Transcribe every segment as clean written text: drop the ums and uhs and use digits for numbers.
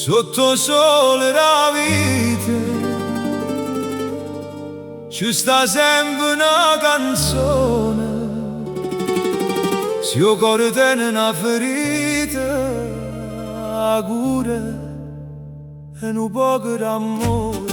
Sotto sole la vita ci sta sempre una canzone. Se io cuore tiene una ferita, la cura e un poco d'amore.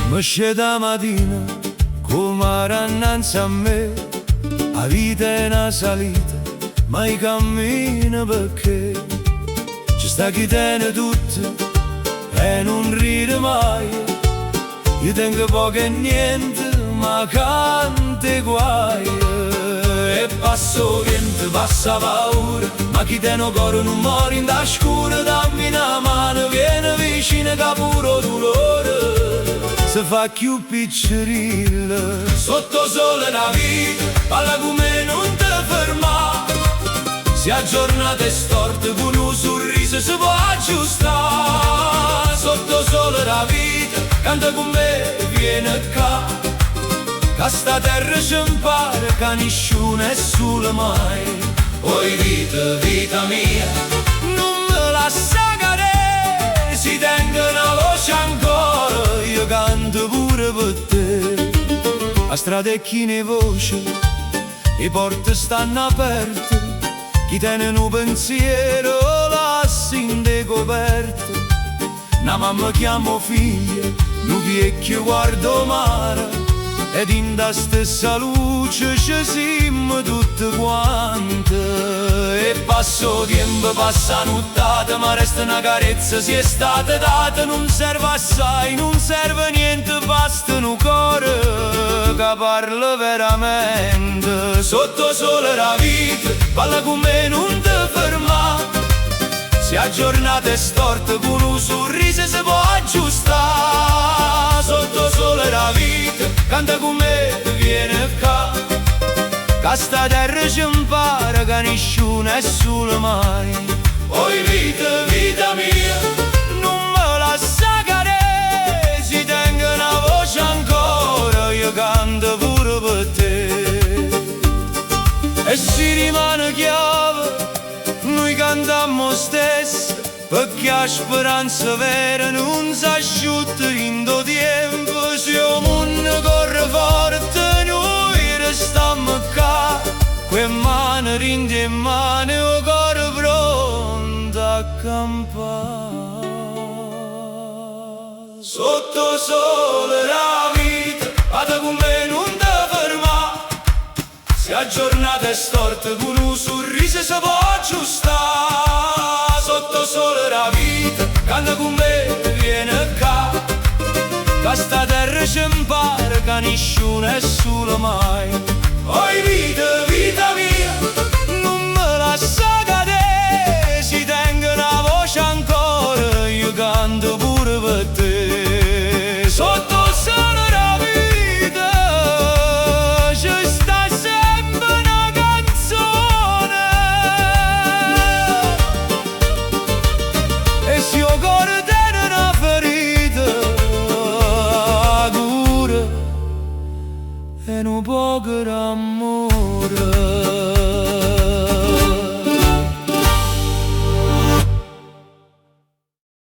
Mi scende mattina come era innanzi a me, la vita è una salita, ma io cammino perché ci sta chi tiene tutto e non ride mai. Io tengo poco e niente, ma cante guai. E passo vento, passa paura, ma chi tiene cuore non muore in da scura. Dammi una mano, vieni vicino che puro dolore se fa più piccerilla. Sotto sole la vita, parla come non te ferma. Se a giornate storte con un sorriso si può aggiustare. Sotto sole la vita, canta con me, viene qua. Che sta terra ci impara, che nessuno è solo mai. Oi vita, vita mia, non me lascia cadere. Si tenga una voce ancora, io canto pure per te. La strada è china e voce, le porte stanno aperte. Chi tiene un pensiero lascia in decoperte. Una mamma chiama figlia, un vecchio guardo mare. Ed in da stessa luce ci siamo tutte quante. E passo tempo, passa nottata, ma resta una carezza, si è stata data. Non serve assai, non serve niente, basta un cuore che parla veramente. Sotto sole la vita, parla con me, non te ferma. Se a giornata è storta, con un sorriso si può aggiustare. Sotto sole la vita, canta con me, viene qua. Che sta terra ci impara, che nessuno è solo mai. Oi vita, vita mia, non me lascia cadere. Si tenga una voce ancora, io canto pure per te. E si rimane chiave, noi cantammo stesso, perché la speranza vera non si asciutta in do tempo. Se il mondo corre forte, noi restiamo qua, quelle mani rinde in mano, il cuore pronto a campare. Sotto sole la vita, vada con me, non te ferma. Se a giornata è storta, con un sorriso si può aggiustare. Sotto sole la vita, canta con me, viene qua. Che sta terra ci impara, che nessuno è solo mai. Oi vita, vita mia, non me lascia cadere. Si tenga una voce ancora, io canto pure per te. Sotto sole la vita, ci sta sempre una canzone. E se io cuore tiene una ferita, la cura e un poco d'amore.